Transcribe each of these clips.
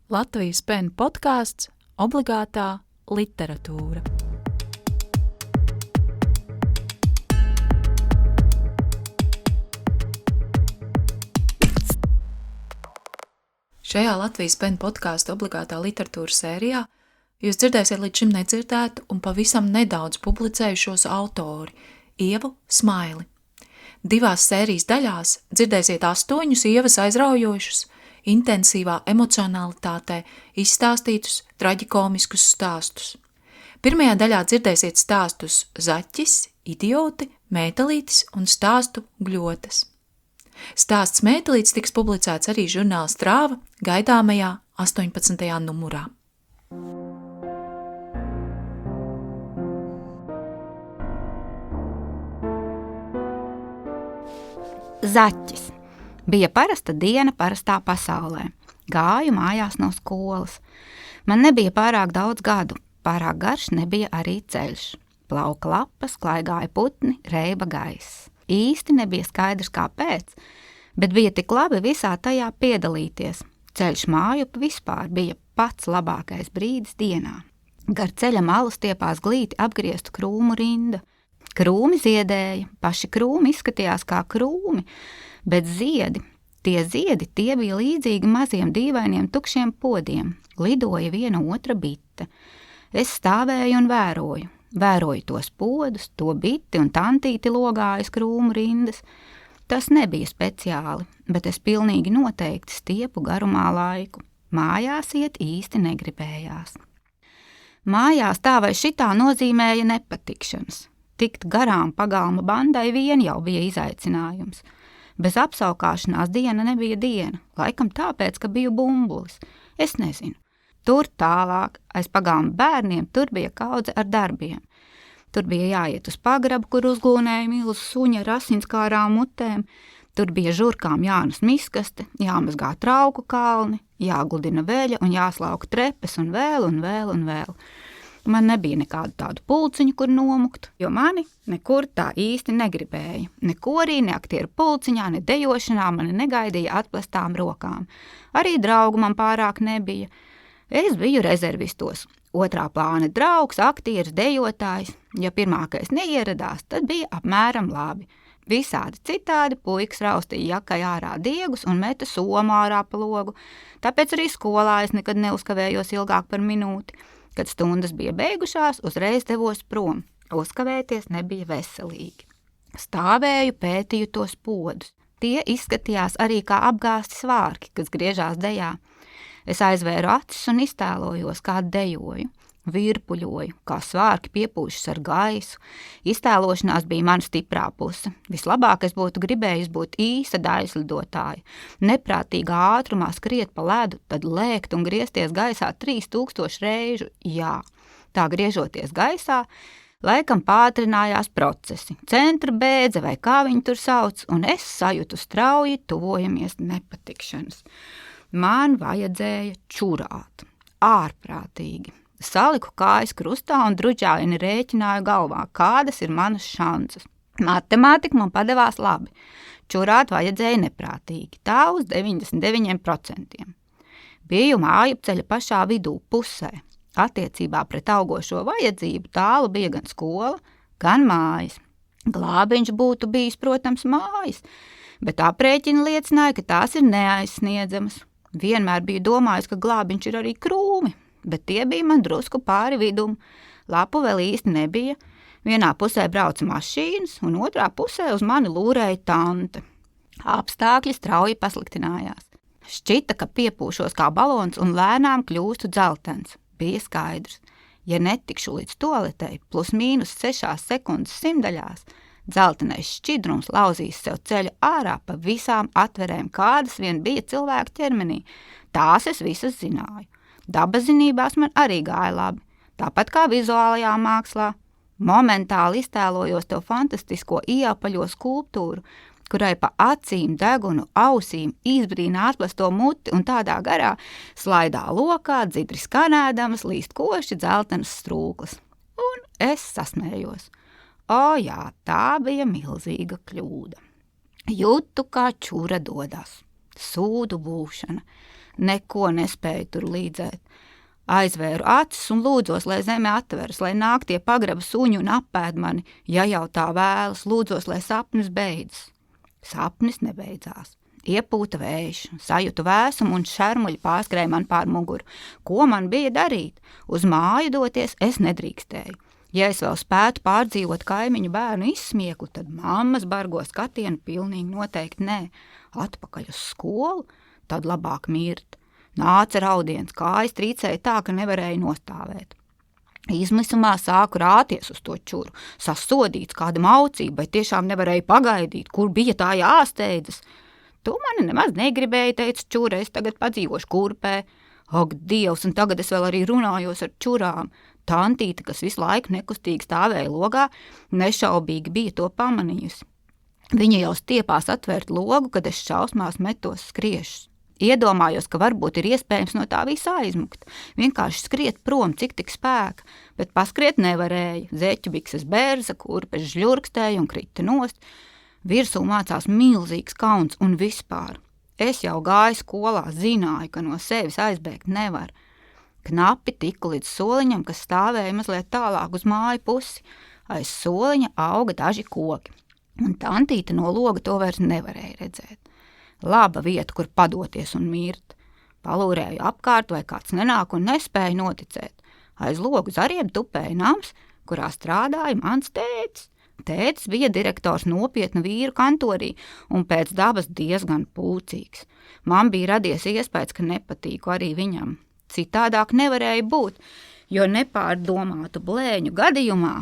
Latvijas PEN podkāsts Obligātā literatūra. Šajā Latvijas PEN podkāsta Obligātā literatūra sērijā jūs dzirdēsiet līdz šim nedzirdētu un pavisam nedaudz publicējušos autori Ievu Smaili. 2 sērijas daļās dzirdēsiet 8 Ievas aizraujošus, intensīvā emocionalitātē izstāstītus traģikomiskus stāstus. Pirmajā daļā dzirdēsiet stāstus Zaķis, Idioti, Mētelītis un stāstu Gļotas. Stāsts Mētelītis tiks publicēts arī žurnāla Strāva gaidāmajā 18. numurā. Zaķis. Bija parasta diena parastā pasaulē. Gāju mājās no skolas. Man nebija pārāk daudz gadu, pārāk garš nebija arī ceļš. Plauka lapas, klaigāja putni, reiba gaiss. Īsti nebija skaidrs kāpēc, bet bija tik labi visā tajā piedalīties. Ceļš mājup vispār bija pats labākais brīdis dienā. Gar ceļa malu stiepās glīti apgrieztu krūmu rinda. Krūmi ziedēja, paši krūmi izskatījās kā krūmi, bet ziedi tie bija līdzīgi maziem dīvainiem tukšiem podiem. Lidoja viena otra bite. Es stāvēju un vēroju tos podus, to biti un tantīti logājas krūmu rindas. Tas nebija speciāli, bet es pilnīgi noteikti stiepu garumā laiku. Mājās iet īsti negribējās. Mājās tā vai šitā nozīmēja nepatikšanas. Tikt garām pagalma bandai vien jau bija izaicinājums. Bez apsaukāšanās diena nebija diena, laikam tāpēc, ka biju bumbulis. Es nezinu. Tur tālāk, aiz pagalma bērniem, tur bija kaudze ar darbiem. Tur bija jāiet uz pagrabu, kur uzglūnēja milzu suņa ar asinskārām mutēm. Tur bija žurkām jānes miskaste, jāmazgā trauku kalni, jāgludina veļa un jāslauka trepes un vēl. Man nebija nekādu tādu pulciņu, kur nomukt, jo mani nekur tā īsti negribēja. Ne korī, ne aktieru pulciņā, ne dejošanā mani negaidīja atplestām rokām. Arī draugu man pārāk nebija. Es biju rezervistos. 2. plāna draugs, aktieris, dejotājs. Ja pirmākais neieradās, tad bija apmēram labi. Visādi citādi puikas raustīja jakai ārā diegus un meta somu ārā pa logu. Tāpēc arī skolā es nekad neuzkavējos ilgāk par minūti. Kad stundas bija beigušās, uzreiz devos prom. Uzkavēties nebija veselīgi. Stāvēju, pētīju tos podus. Tie izskatījās arī kā apgāsti svārki, kas griežās dejā. Es aizvēru acis un iztēlojos, kā dejoju. Virpuļoju, kā svārki piepūšas ar gaisu. Iztēlošanās bija mana stiprā puse. Vislabāk es būtu gribējis būt īsa daļslidotāja. Neprātīgā ātrumā skriet pa ledu, tad lēkt un griezties gaisā 3000 reižu. Jā, tā griežoties gaisā, laikam pātrinājās procesi. Centra bēdze vai kā viņi tur sauc, un es sajūtu strauji tuvojamies nepatikšanas. Man vajadzēja čurāt. Ārprātīgi. Saliku kājas krustā un druģāini rēķināju galvā, kādas ir manas šansas. Matemātika man padevās labi. Čurāt vajadzēja neprātīgi, tā uz 99%. Biju mājupceļa pašā vidū pusē. Attiecībā pret augošo vajadzību tālu bija gan skola, gan mājas. Glābiņš būtu bijis, protams, mājas, bet aprēķini liecināja, ka tās ir neaizsniedzamas. Vienmēr biju domājis, ka glābiņš ir arī krūmi, bet tie bija man drusku pāri vidum. Lapu vēl īsti nebija. Vienā pusē brauca mašīnas, un otrā pusē uz mani lūrēja tante. Apstākļi strauji pasliktinājās. Šķita, ka piepūšos kā balons un lēnām kļūstu dzeltens. Bija skaidrs. Ja netikšu līdz toaletei +/- 6 sekundes simtaļās, dzeltenais šķidrums lauzīs sev ceļu ārā pa visām atverēm, kādas vien bija cilvēka ķermenī. Tās es visas zināju. Dabazinībās man arī gāja labi, tāpat kā vizuālajā mākslā. Momentāli iztēlojos tev fantastisko ieapaļo skulptūru, kurai pa acīm, degunu, ausīm izbrīna atplasto muti un tādā garā slaidā lokā, dzidri skanēdamas, līst koši dzeltenas strūklas. Un es sasmējos. O jā, tā bija milzīga kļūda. Jūtu, kā čura dodas. Sūdu būšana. Neko nespēju tur līdzēt. Aizvēru acis un lūdzos, lai zeme atveras, lai nāk tie pagraba suņi un apēd mani. Ja jau tā vēlas, lūdzos, lai sapnis beidzas. Sapnis nebeidzās. Iepūta vējš, sajūtu vēsumu un šermuļi pārskrēja man pār muguru. Ko man bija darīt? Uz māju doties es nedrīkstēju. Ja es vēl spētu pārdzīvot kaimiņu bērnu izsmieklu, tad mammas bargo skatienu pilnīgi noteikti nē. Atpakaļ uz skolu, tad labāk mirt. Nāca raudiens, kājas trīcēja tā, ka nevarēja nostāvēt. Izmisumā sāku rāties uz to čuru, sasodīts kāda maucība, vai tiešām nevarēja pagaidīt, kur bija tā jāsteidzas. Tu mani nemaz negribēji, teica čura, es tagad padzīvošu kurpē. Ak, Dievs, un tagad es vēl arī runājos ar čurām. Tantīte, kas visu laiku nekustīgi stāvēja logā, nešaubīgi bija to pamanījusi. Viņa jau stiepās atvērt logu, kad es šausmās metos skriešus. Iedomājos, ka varbūt ir iespējams no tā visa aizmukt. Vienkārši skriet prom, cik tik spēka, bet paskriet nevarēja. Zeķu bikses bērza, kurpes žļurkstēja un krita nost. Virsū mācās milzīgs kauns un vispār. Es jau gāju skolā, zināju, ka no sevis aizbēgt nevar. Knapi tiku līdz soliņam, kas stāvēja mazliet tālāk uz māju pusi. Aiz soliņa auga daži koki, un tantīte no loga to vairs nevarēja redzēt. Laba vieta, kur padoties un mirt. Palūrēju apkārt, vai kāds nenāk un nespēju noticēt. Aiz logu zariem tupēja nams, kurā strādāja mans tētis. Tētis bija direktors nopietnu vīru kantorī un pēc dabas diezgan pūcīgs. Man bija radies iespējas, ka nepatīku arī viņam. Citādāk nevarēja būt, jo nepārdomātu blēņu gadījumā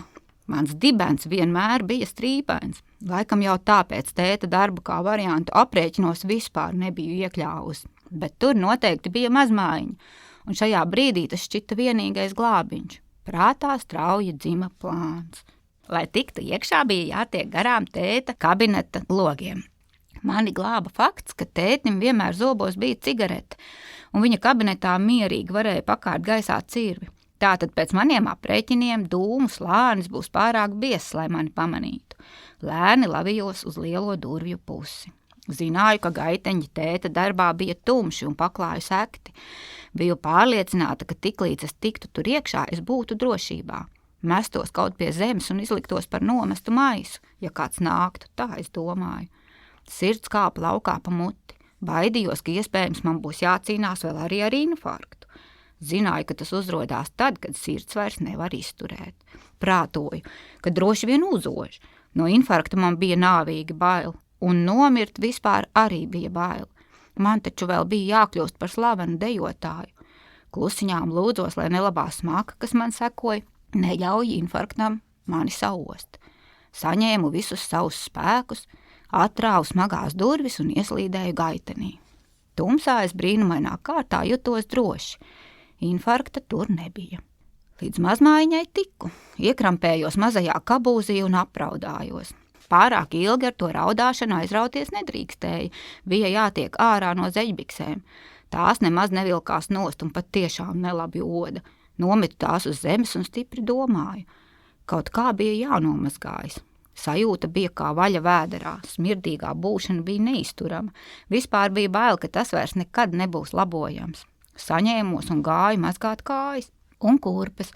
mans dibens vienmēr bija strīpains. Laikam jau tāpēc tēta darbu kā variantu aprēķinos vispār nebiju iekļāvusi, bet tur noteikti bija mazmājiņa, un šajā brīdī tas šķita vienīgais glābiņš. Prātā strauji dzima plāns. Lai tiktu iekšā, bija jātiek garām tēta kabineta logiem. Mani glāba fakts, ka tētim vienmēr zobos bija cigarete, un viņa kabinetā mierīgi varēja pakārt gaisā cirvi. Tātad pēc maniem aprēķiniem dūmu slānis būs pārāk biezs, lai mani pamanītu. Lēni lavījos uz lielo durvju pusi. Zināju, ka gaiteņi tēta darbā bija tumši un paklāju sekti. Biju pārliecināta, ka tiklīdz es tiktu tur iekšā, es būtu drošībā. Mestos kaut pie zemes un izliktos par nomestu maisu, ja kāds nāktu, tā es domāju. Sirds kāpa laukā pa muti. Baidījos, ka iespējams man būs jācīnās vēl arī ar infarktu. Zināju, ka tas uzrodās tad, kad sirds vairs nevar izturēt. Prātoju, ka droši vien uzož. No infarkta man bija nāvīgi bail, un nomirt vispār arī bija bail. Man taču vēl bija jākļūst par slavenu dejotāju. Klusiņām lūdzos, lai nelabā smaka, kas man sekoja, neļauj infarktam mani saost. Saņēmu visus savus spēkus, atrāvu smagās durvis un ieslīdēju gaitenī. Tumsā es brīnumainā kārtā jutos droši. Infarkta tur nebija. Līdz mazmājiņai tiku, iekrampējos mazajā kabūzī un apraudājos. Pārāk ilgi ar to raudāšanu aizrauties nedrīkstēja, bija jātiek ārā no zeļbiksēm. Tās nemaz nevilkās nost un pat tiešām nelabi oda. Nometu tās uz zemes un stipri domāju. Kaut kā bija jānomazgājas. Sajūta bija kā vaļa vēderā, smirdīgā būšana bija neizturama. Vispār bija bail, ka tas vairs nekad nebūs labojams. Saņēmos un gāju mazgāt kājas un kurpes.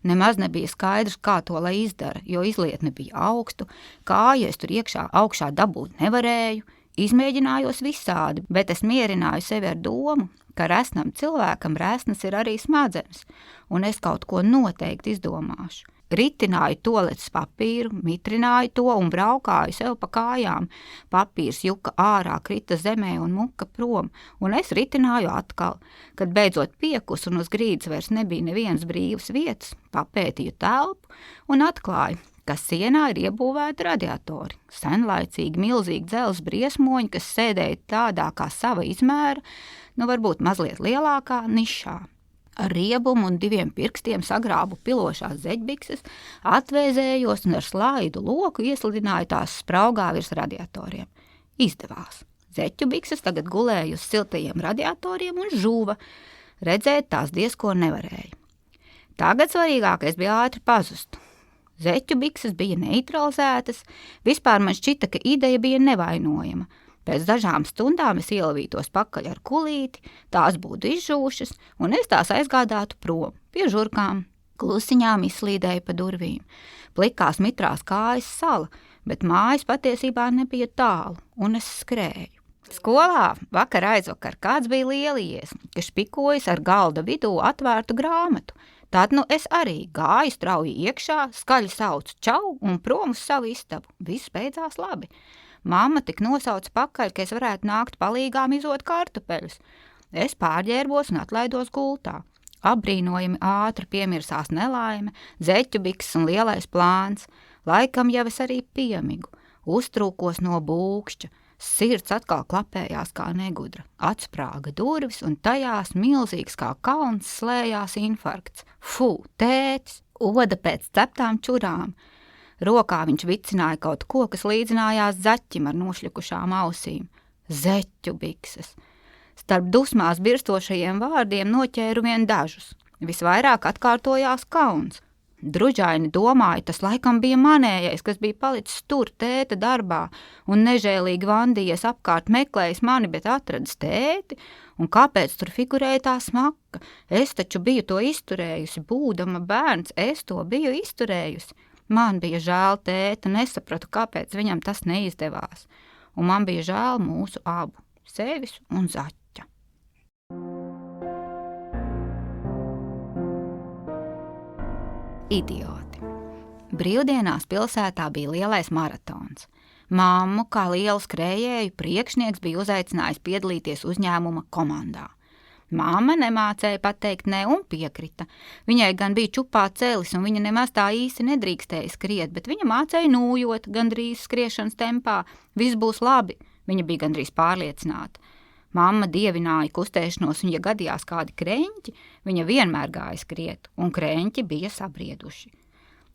Nemaz nebija skaidrs, kā to lai izdara, jo izlietne bija augstu, kāju es tur augšā dabūt nevarēju. Izmēģinājos visādi, bet es mierināju sevi ar domu, ka resnam cilvēkam resnas ir arī smadzenes, un es kaut ko noteikti izdomāšu. Ritināju toaletes papīru, mitrināju to un braukāju sev pa kājām. Papīrs juka ārā, krita zemē un muka prom, un es ritināju atkal. Kad beidzot piekus un uz grīdas vairs nebija nevienas brīvas vietas, papētīju telpu un atklāju, ka sienā ir iebūvēti radiatori. Senlaicīgi milzīgi dzelzs briesmoņi, kas sēdēja tādā kā sava izmēra, varbūt mazliet lielākā nišā. Ar riebumu un 2 pirkstiem sagrābu pilošās zeķbikses, atvēzējos un ar slaidu loku ieslidināju tās spraugā virs radiatoriem. Izdevās. Zeķu bikses tagad gulēja uz siltajiem radiatoriem un žuva. Redzēt tās diezko nevarēja. Tagad svarīgākais bija ātri pazust. Zeķu bikses bija neutralizētas, vispār man šķita, ka ideja bija nevainojama. Pēc dažām stundām es ielavītos pakaļ ar kulīti, tās būtu izžūšas, un es tās aizgādātu prom, pie žurkām. Klusiņām izslīdēju pa durvīm. Plikās mitrās kājas sala, bet mājas patiesībā nebija tālu, un es skrēju. Skolā vakar aizvakar kāds bija lielījies, ka špikojas ar galda vidū atvērtu grāmatu. Tad nu es arī gāju strauji iekšā, skaļi saucu čau un prom uz savu istabu. Viss beidzās labi. Mamma tik nosauca pakaļ, ka es varētu nākt palīgā mizot kartupeļus. Es pārģērbos un atlaidos gultā. Apbrīnojami ātri piemirsās nelaime, zeķu bikses un lielais plāns. Laikam jau es arī piemigu. Uztrūkos no būkšķa. Sirds atkal klapējās kā negudra. Atsprāga durvis un tajās milzīgs kā kalns slējās infarkts. Fu, tētis, oda pēc ceptām čurām. Rokā viņš vicināja kaut ko, kas līdzinājās zaķim ar nošļukušām ausīm. Zeķu bikses. Starp dusmās birstošajiem vārdiem noķēru vien dažus. Visvairāk atkārtojās kauns. Druģaini domāju, tas laikam bija manējais, kas bija palicis tur tēta darbā un nežēlīgi vandījies apkārt meklējis mani, bet atradis tēti. Un kāpēc tur figurēja tā smaka? Es taču biju to izturējusi, būdama bērns, es to biju izturējusi. Man bija žēl tēta, nesapratu, kāpēc viņam tas neizdevās. Un man bija žēl mūsu abu, sevis un zaķa. Idioti. Brīvdienās pilsētā bija lielais maratons. Mammu, kā lielu skrējēju, priekšnieks bija uzaicinājis piedalīties uzņēmuma komandā. Mamma nemācēja pateikt ne un piekrita. Viņai gan bija čupā celis un viņa nemaz tā īsti nedrīkstēja skriet, bet viņa mācēja nūjot gandrīz skriešanas tempā. Viss būs labi, viņa bija gandrīz pārliecināta. Mamma dievināja kustēšanos, un ja gadījās kādi kreņķi, viņa vienmēr gāja skriet, un kreņķi bija sabrieduši.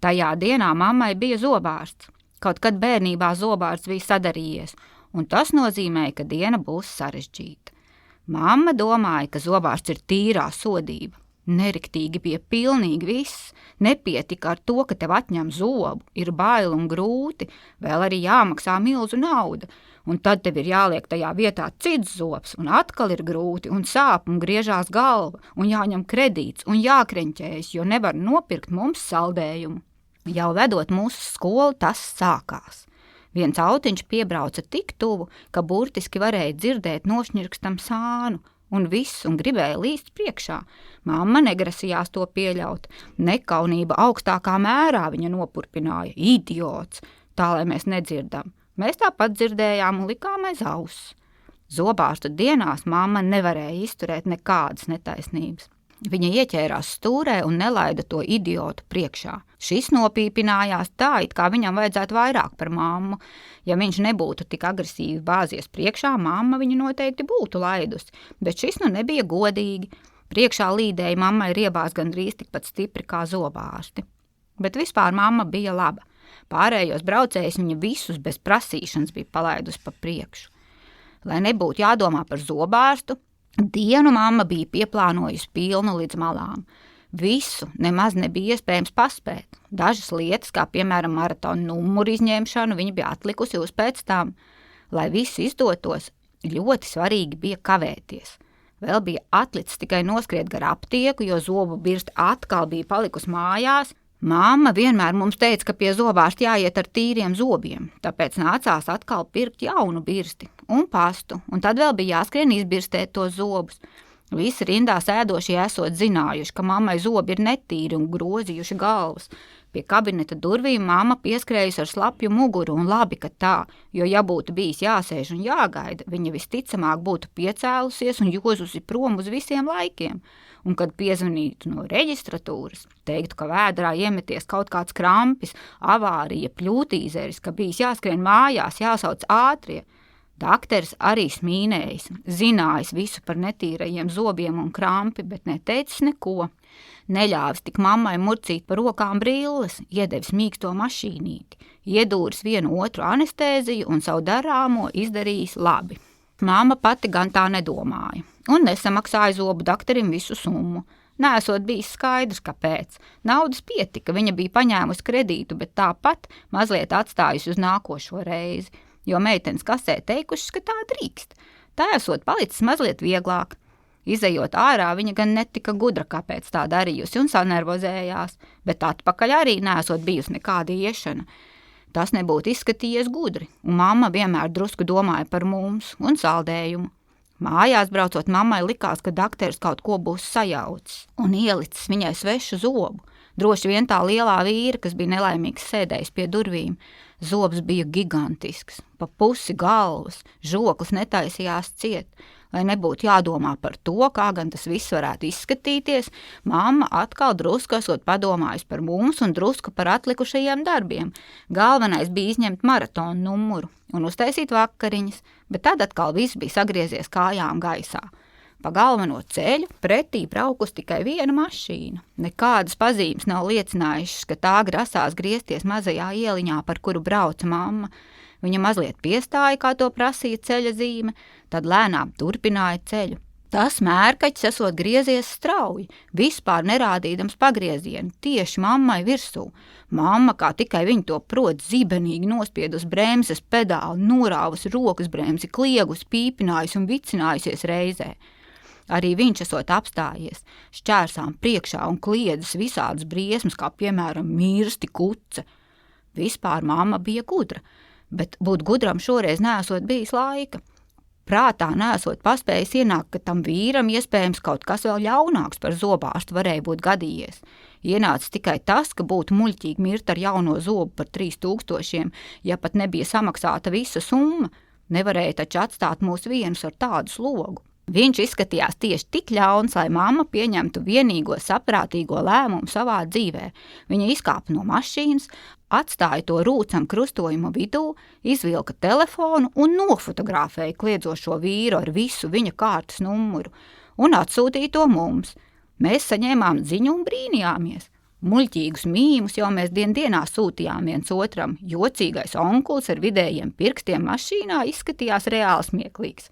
Tajā dienā mammai bija zobārsts. Kaut kad bērnībā zobārsts bija sadarījies, un tas nozīmēja, ka diena būs sarežģīta. Mamma domāja, ka zobārsts ir tīrā sodība. Neriktīgi bija pilnīgi viss. Nepietika ar to, ka tev atņem zobu, ir bail un grūti, vēl arī jāmaksā milzu nauda. Un tad tev ir jāliek tajā vietā cits zobs, un atkal ir grūti, un sāp, un griežās galva, un jāņem kredīts, un jākreņķējas, jo nevar nopirkt mums saldējumu. Jau vedot mūsu skolu, tas sākās. Viens autiņš piebrauca tik tuvu, ka burtiski varēja dzirdēt nošņirkstam sānu, un viss, un gribēja līst priekšā. Mamma negrasījās to pieļaut. Nekaunība augstākā mērā viņa nopurpināja. Idiots! Tā, lai mēs nedzirdam. Mēs tāpat dzirdējām un likām aiz auss. Zobārstu dienās mamma nevarēja izturēt nekādas netaisnības. Viņa ieķērās stūrē un nelaida to idiotu priekšā. Šis nopīpinājās tā, it kā viņam vajadzētu vairāk par mammu. Ja viņš nebūtu tik agresīvi bāzies priekšā, mamma viņu noteikti būtu laidusi, bet šis nu nebija godīgi. Priekšā līdēja mammai riebās gandrīz tikpat stipri kā zobārsti. Bet vispār mamma bija laba. Pārējos braucējus viņa visus bez prasīšanas bija palaidusi pa priekšu. Lai nebūtu jādomā par zobārstu, dienu mamma bija pieplānojusi pilnu līdz malām. Visu nemaz nebija iespējams paspēt. Dažas lietas, kā piemēram maratona numuru izņemšanu, viņa bija atlikusi uz pēc tam. Lai viss izdotos, ļoti svarīgi bija kavēties. Vēl bija atlicis tikai noskriet gar aptieku, jo zobu birsta atkal bija palikusi mājās. Mamma vienmēr mums teica, ka pie zobārsta jāiet ar tīriem zobiem, tāpēc nācās atkal pirkt jaunu birsti un pastu, un tad vēl bija jāskrien izbirstēt tos zobus. Visi rindā sēdošie esot zinājuši, ka mammai zobi ir netīri un grozījuši galvas. Pie kabineta durvīm mamma pieskrējusi ar slapju muguru, un labi, ka tā, jo ja būtu bijis jāsēž un jāgaida, viņa visticamāk būtu piecēlusies un jozusi prom uz visiem laikiem. Un, kad piezvanītu no reģistratūras, teiktu, ka vēdrā iemeties kaut kāds krampis, avārija, pļūtīzeris, ka bijis jāskrien mājās, jāsauc ātrie. Dakteris arī smīnējis, zinājis visu par netīrajiem zobiem un krampi, bet neteicis neko. Neļāvis tik mammai murcīt par rokām brilles, iedevis mīksto mašīnīti, iedūris vienu otru anestēziju un savu darāmo izdarījis labi. Mamma pati gan tā nedomāja un nesamaksāja zobu dakterim visu summu. Nesot bijis skaidrs, kāpēc. Naudas pietika, viņa bija paņēmusi kredītu, bet tāpat mazliet atstājusi uz nākošo reizi. jo meitenes kasē teikušas, ka tā drīkst. Tā esot palicis mazliet vieglāk. Izejot ārā, viņa gan netika gudra, kāpēc tā darījusi, un sanervozējās, bet atpakaļ arī nesot bijusi nekāda iešana. Tas nebūtu izskatījies gudri, un mamma vienmēr drusku domāja par mums un saldējumu. Mājās braucot, mammai likās, ka dakteris kaut ko būs sajaucis un ielicis viņai svešu zobu. Droši vien tā lielā vīra, kas bija nelaimīgs sēdējis pie durvīm. Zobs bija gigantisks, pa pusi galvas, žoklis netaisījās ciet. Lai nebūtu jādomā par to, kā gan tas viss varētu izskatīties, mamma atkal drusku esot padomājusi par mums un drusku par atlikušajiem darbiem. Galvenais bija izņemt maratonu numuru un uztaisīt vakariņas, bet tad atkal viss bija sagriezies kājām gaisā. Pa galveno ceļu pretī braukus tikai viena mašīna. Nekādas pazīmes nav liecinājušas, ka tā grasās griezties mazajā ieliņā, par kuru brauca mamma. Viņa mazliet piestāja, kā to prasīja ceļa zīme, tad lēnām turpināja ceļu. Tas mērkaķis esot griezies strauji, vispār nerādīdams pagriezienu, tieši mammai virsū. Mamma, kā tikai viņa to prot, zibenīgi nospiedus bremzes pedāli, norāvus rokas bremzi, kliegus, pīpinājusi un vicinājusies reizē. Arī viņš esot apstājies, šķērsām priekšā un kliedzis visādas briesmas, kā piemēram mirsti kuce. Vispār mamma bija gudra, bet būt gudram šoreiz neesot bijis laika. Prātā neesot paspējis ienākt, ka tam vīram iespējams kaut kas vēl ļaunāks par zobārstu varēja būt gadījies. Ienāca tikai tas, ka būtu muļķīgi mirt ar jauno zobu par 3000, ja pat nebija samaksāta visa summa. Nevarēja taču atstāt mūs vienus ar tādu slogu. Viņš izskatījās tieši tik ļauns, lai mamma pieņemtu vienīgo saprātīgo lēmumu savā dzīvē. Viņa izkāpa no mašīnas, atstāja to rūcam krustojuma vidū, izvilka telefonu un nofotografēja kliedzošo vīru ar visu viņa kārtas numuru un atsūtīja to mums. Mēs saņēmām ziņu un brīnījāmies. Muļķīgus mīmus jau mēs dienā sūtījām viens otram. Jocīgais onkulis ar vidējiem pirkstiem mašīnā izskatījās reāli smieklīgs.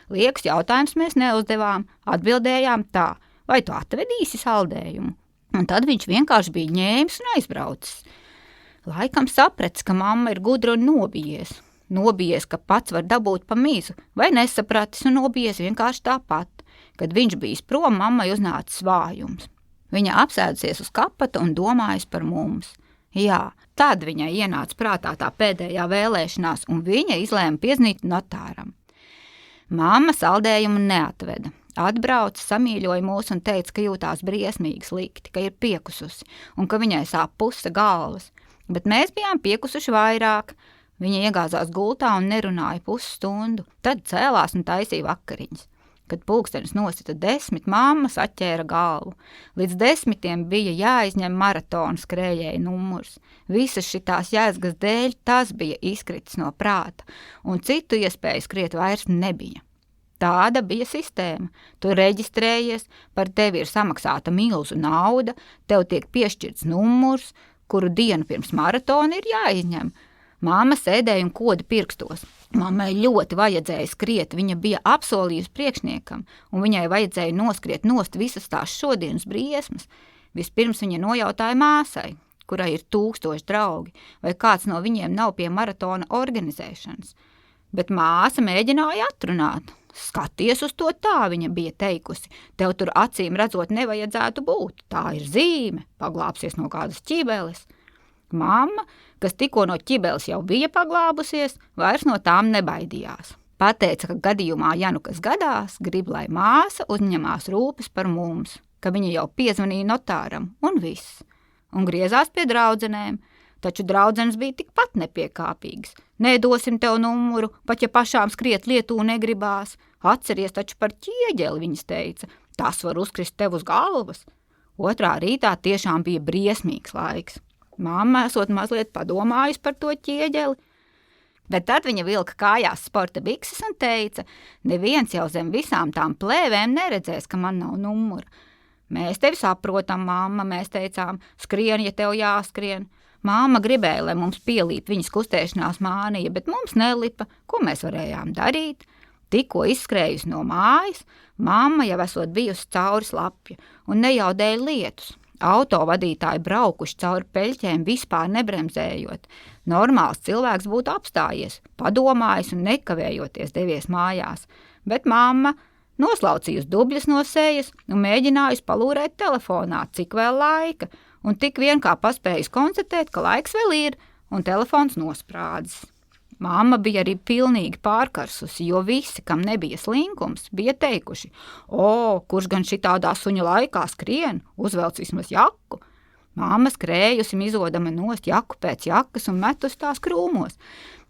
Liekas jautājums mēs neuzdevām, atbildējām tā, vai tu atvedīsi saldējumu? Un tad viņš vienkārši bija ņēmis un aizbraucis. Laikam sapratis, ka mamma ir gudra un nobijies. Nobijies, ka pats var dabūt pa mizu, vai nesapratis un nobijies vienkārši tāpat. Kad viņš bijis prom, mammai uznācis vājums. Viņa apsēdusies uz kapata un domājas par mums. Jā, tad viņai ienāca prātā tā pēdējā vēlēšanās, un viņa izlēma pieznīt notāram. Mamma saldējumu neatveda. Atbrauca, samīļoja mūs un teica, ka jūtās briesmīgi slikti, ka ir piekususi un ka viņai sāp puse galvas. Bet mēs bijām piekusuši vairāk. Viņa iegāzās gultā un nerunāja pusstundu. Tad cēlās un taisīja vakariņas. Kad pulkstenis nosita 10, mamma saķēra galvu. Līdz 10 bija jāizņem maratona skrējēja numurs. Visas šitās jēzgas dēļ tas bija izkritis no prāta, un citu iespēju skriet vairs nebija. Tāda bija sistēma. Tu reģistrējies, par tevi ir samaksāta milzu nauda, tev tiek piešķirts numurs, kuru dienu pirms maratona ir jāizņem. Mamma sēdēja un koda pirkstos. Mammai ļoti vajadzēja skriet, viņa bija apsolījusi priekšniekam, un viņai vajadzēja noskriet nost visas tās šodienas briesmas. Vispirms viņa nojautāja māsai, kurai ir 1000 draugi, vai kāds no viņiem nav pie maratona organizēšanas. Bet māsa mēģināja atrunāt. Skaties uz to tā, viņa bija teikusi, tev tur acīm redzot nevajadzētu būt, tā ir zīme, paglāpsies no kādas ķibeles. Mamma, kas tikko no ķibeles jau bija paglābusies, vairs no tām nebaidījās. Pateica, ka gadījumā, ja nu kas gadās, grib, lai māsa uzņemās rūpes par mums, ka viņa jau piezvanīja notāram, un viss. Un griezās pie draudzenēm, taču draudzenes bija tikpat nepiekāpīgas. Nedosim tev numuru, pat ja pašām skriet Lietū negribās. Atceries taču par ķieģeli, viņas teica, tas var uzkrist tev uz galvas. Otrā rītā tiešām bija briesmīgs laiks. Mamma esot mazliet padomājusi par to ķieģeli, bet tad viņa vilka kājās sporta bikses un teica, neviens jau zem visām tām plēvēm neredzēs, ka man nav numura. Mēs tevi saprotam, mamma, mēs teicām, skrien, ja tev jāskrien. Mamma gribēja, lai mums pielīp viņas kustēšanās mānija, bet mums nelipa, ko mēs varējām darīt. Tikko izskrējusi no mājas, mamma jau esot bijusi cauri slapja un nejaudēja lietus. Autovadītāji braukuši cauri peļķēm vispār nebremzējot. Normāls cilvēks būtu apstājies, padomājis un nekavējoties devies mājās, bet mamma noslaucījusi dubļas no sejas un mēģinājusi palūrēt telefonā, cik vēl laika, un tik vien kā paspējusi konstatēt, ka laiks vēl ir, un telefons nosprādzis. Mamma bija arī pilnīgi pārkarsusi, jo visi, kam nebija slinkums, bija teikuši: kurš gan šitādā suņa laikā skrien, uzvelc vismaz jaku. Mamma skrējusi, mizodama nost jaku pēc jakas un metus tās krūmos.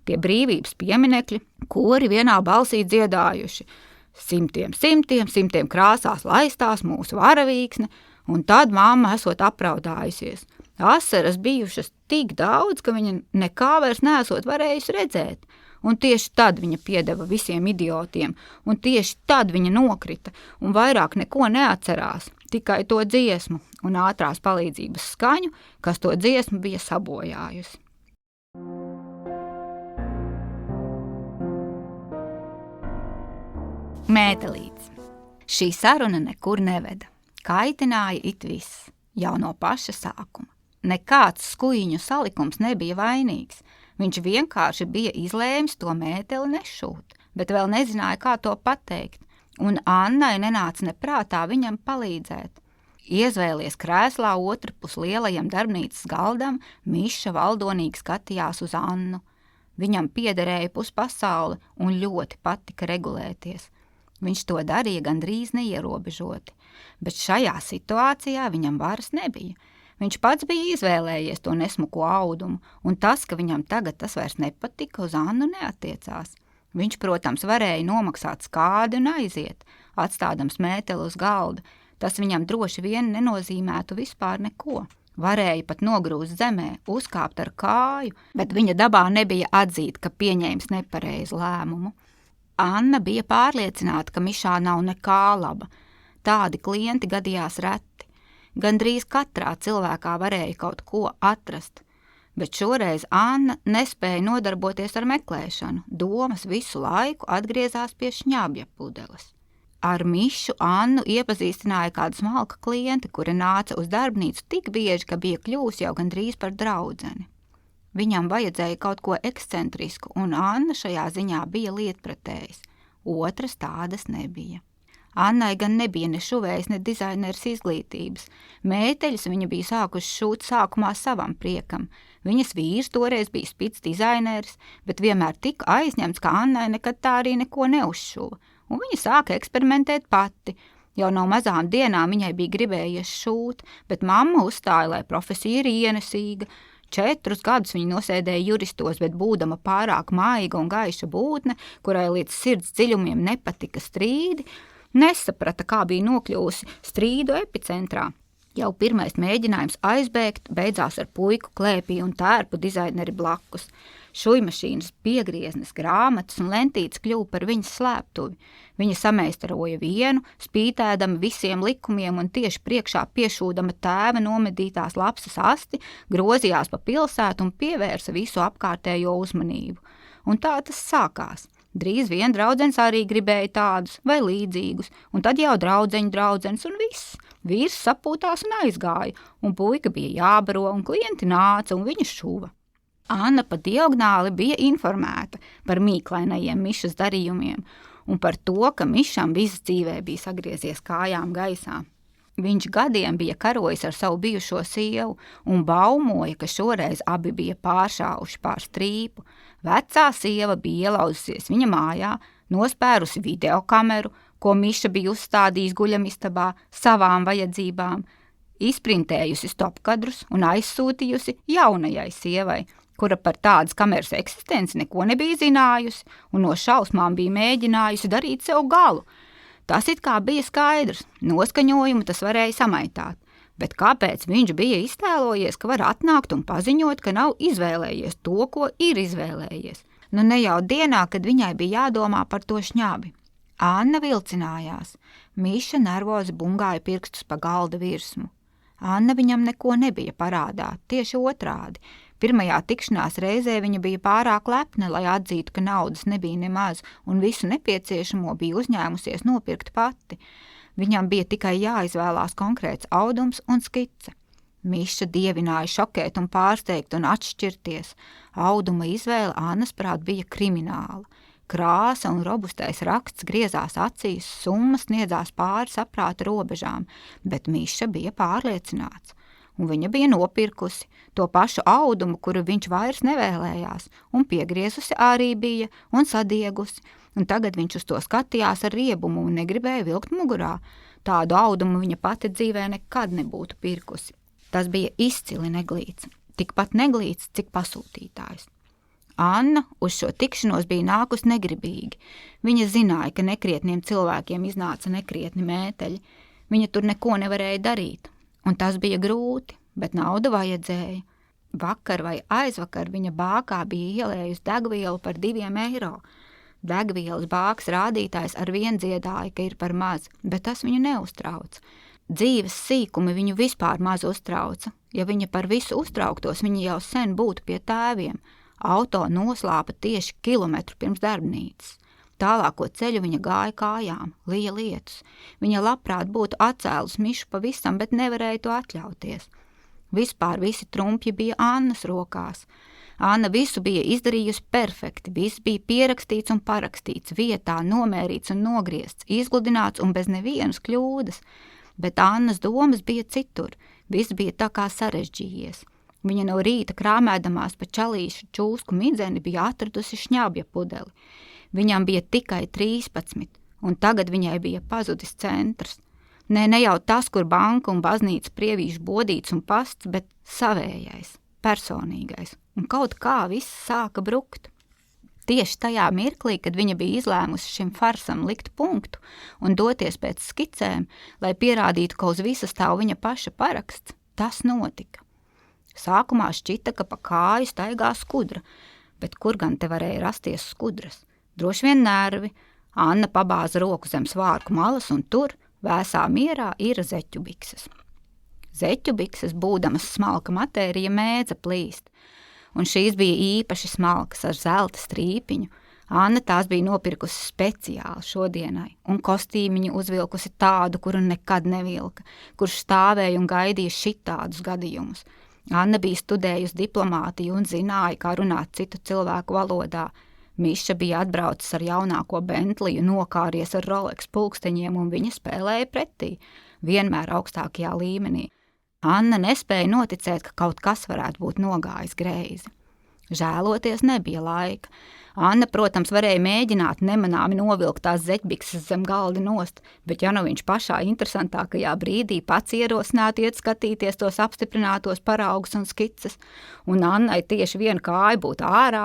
Pie brīvības pieminekļi kori vienā balsī dziedājuši: simtiem krāsās laistās mūsu varavīksne, un tad mamma esot apraudājusies. Asaras bijušas tik daudz, ka viņa nekā vairs neesot varējusi redzēt, un tieši tad viņa piedeva visiem idiotiem, un tieši tad viņa nokrita, un vairāk neko neatcerās, tikai to dziesmu un ātrās palīdzības skaņu, kas to dziesmu bija sabojājusi. Mētelītes. Šī saruna nekur neveda, kaitināja it viss, jau no paša sākuma. Nekāds skuiņu salikums nebija vainīgs, viņš vienkārši bija izlēmis to mēteli nešūt, bet vēl nezināja, kā to pateikt, un Annai nenāca neprātā viņam palīdzēt. Iezvēlies krēslā otrpus lielajam darbnīcas galdam, Miša valdonīgi skatījās uz Annu. Viņam piederēja puspasaule un ļoti patika regulēties. Viņš to darīja gandrīz neierobežoti, bet šajā situācijā viņam varas nebija. Viņš pats bija izvēlējies to nesmuko audumu, un tas, ka viņam tagad tas vairs nepatika, uz Annu neatiecās. Viņš, protams, varēja nomaksāt skādi un aiziet, atstādams mēteli uz galda. Tas viņam droši vien nenozīmētu vispār neko. Varēja pat nogrūst zemē, uzkāpt ar kāju, bet viņa dabā nebija atzīt, ka pieņēmis nepareizu lēmumu. Anna bija pārliecināta, ka Mišā nav nekā laba. Tādi klienti gadījās reti. Gandrīz katrā cilvēkā varēja kaut ko atrast, bet šoreiz Anna nespēja nodarboties ar meklēšanu. Domas visu laiku atgriezās pie šņabja pudeles. Ar Mišu Annu iepazīstināja kāda smalka kliente, kura nāca uz darbnīcu tik bieži, ka bija kļūsi jau gandrīz par draudzeni. Viņam vajadzēja kaut ko ekscentrisku, un Anna šajā ziņā bija lietpratējs. Otras tādas nebija. Annai gan nebija ne šuvējas, ne dizaineris izglītības. Mēteļus viņa bija sākuši šūt sākumā savam priekam. Viņas vīrs toreiz bija spits dizaineris, bet vienmēr tik aizņemts, ka Annai nekad tā arī neko neuzšuva. Un viņa sāka eksperimentēt pati. Jau no mazām dienām viņai bija gribējies šūt, bet mamma uzstāja, lai profesija ir ienesīga. 4 gadus viņa nosēdēja juristos, bet būdama pārāk maiga un gaiša būtne, kurai līdz sirds dziļumiem nepatika strīdi, nesaprata, kā bija nokļuvusi strīdu epicentrā. Jau pirmais mēģinājums aizbēgt beidzās ar puiku klēpī un tērpu dizaineri blakus. Šujmašīnas, piegrieznes, grāmatas un lentītes kļuva par viņas slēptuvi. Viņa sameistaroja vienu, spītēdama visiem likumiem un tieši priekšā piešūdama tēva nomedītās lapsas asti, grozījās pa pilsētu un pievērsa visu apkārtējo uzmanību. Un tā tas sākās. Drīz vien draudzenes arī gribēja tādus vai līdzīgus, un tad jau draudzenes un viss. Vīrs sapūtās un aizgāja, un puika bija jābaro, un klienti nāca, un viņa šuva. Anna pa diagonāli bija informēta par mīklainajiem Mišas darījumiem, un par to, ka Mišam viss dzīvē bija sagriezies kājām gaisā. Viņš gadiem bija karojis ar savu bijušo sievu un baumoja, ka šoreiz abi bija pāršāvuši pār strīpu. Vecā sieva bija ielauzusies viņa mājā, nospērusi videokameru, ko Miša bija uzstādījis guļamistabā savām vajadzībām, izprintējusi stopkadrus un aizsūtījusi jaunajai sievai, kura par tādas kameras eksistenci neko nebija zinājusi un no šausmām bija mēģinājusi darīt sev galu. Tas it kā bija skaidrs, noskaņojumu tas varēja samaitāt, bet kāpēc viņš bija iztēlojies, ka var atnākt un paziņot, ka nav izvēlējies to, ko ir izvēlējies? Nu ne jau dienā, kad viņai bija jādomā par to šņabi. Anna vilcinājās, Miša nervozi bungāja pirkstus pa galda virsmu. Anna viņam neko nebija parādā, tieši otrādi. Pirmajā tikšanās reizē viņa bija pārāk lepna, lai atzītu, ka naudas nebija nemaz, un visu nepieciešamo bija uzņēmusies nopirkt pati. Viņam bija tikai jāizvēlās konkrēts audums un skice. Miša dievināja šokēt un pārsteigt un atšķirties. Auduma izvēle Annas prāt bija krimināla. Krāsa un robustais raksts griezās acīs, summa sniedzās pāri saprāta robežām, bet Miša bija pārliecināts. Un viņa bija nopirkusi to pašu audumu, kuru viņš vairs nevēlējās, un piegriezusi arī bija un sadiegusi, un tagad viņš uz to skatījās ar riebumu un negribēja vilkt mugurā. Tādu audumu viņa pati dzīvē nekad nebūtu pirkusi. Tas bija izcili neglīts, tikpat neglīts, cik pasūtītājs. Anna uz šo tikšanos bija nākus negribīgi. Viņa zināja, ka nekrietniem cilvēkiem iznāca nekrietni mēteļi. Viņa tur neko nevarēja darīt, un tas bija grūti, bet nauda vajadzēja. Vakar vai aizvakar viņa bākā bija ielējusi degvielu par 2 eiro. Degvielas bāks rādītājs ar vien dziedāja, ka ir par maz, bet tas viņu neuztrauc. Dzīves sīkumi viņu vispār maz uztrauca. Ja viņa par visu uztrauktos, viņa jau sen būtu pie tēviem. Auto noslāpa tieši kilometru pirms darbnīcas. Tālāko ceļu viņa gāja kājām, lija lietus. Viņa labprāt būtu atcēlus Mišu pavisam, bet nevarēja to atļauties. Vispār visi trumpji bija Annas rokās. Anna visu bija izdarījusi perfekti, viss bija pierakstīts un parakstīts, vietā nomērīts un nogriezts, izgludināts un bez nevienas kļūdas. Bet Annas domas bija citur, viss bija tā kā sarežģījies. Viņa no rīta krāmēdamās pa čalīšu čūsku midzeni bija atradusi šņabja pudeli. Viņam bija tikai 13, un tagad viņai bija pazudis centrs. Ne jau tas, kur banka un baznīca prievīšu bodīts un pasts, bet savējais, personīgais, un kaut kā viss sāka brukt. Tieši tajā mirklī, kad viņa bija izlēmusi šim farsam likt punktu un doties pēc skicēm, lai pierādītu, ka uz visas stāv viņa paša paraksts, tas notika. Sākumā šķita, ka pa kāju staigā skudra, bet kur gan te varēja rasties skudras? Droši vien nervi. Anna pabāza roku zem svārku malas, un tur, vēsā mierā, ir zeķubikses. Zeķubikses, būdamas smalka matērija, mēdza plīst, un šīs bija īpaši smalkas ar zelta strīpiņu. Anna tās bija nopirkusi speciāli šodienai, un kostīmiņu uzvilkusi tādu, kuru nekad nevilka, kurš stāvēja un gaidīja šitādus gadījumus. Anna bija studējusi diplomātiju un zināja, kā runāt citu cilvēku valodā. Miša bija atbraucis ar jaunāko Bentliju, nokāries ar Rolex pulksteņiem, un viņa spēlēja pretī, vienmēr augstākajā līmenī. Anna nespēja noticēt, ka kaut kas varētu būt nogājis greizi. Žēloties nebija laika. Anna, protams, varēja mēģināt nemanāmi novilkt tās zeķbikses zem galda nost, bet ja nu viņš pašā interesantākajā brīdī pats ierosinātu iet skatīties tos apstiprinātos paraugus un skices, un Annai tieši viena kāja būtu ārā,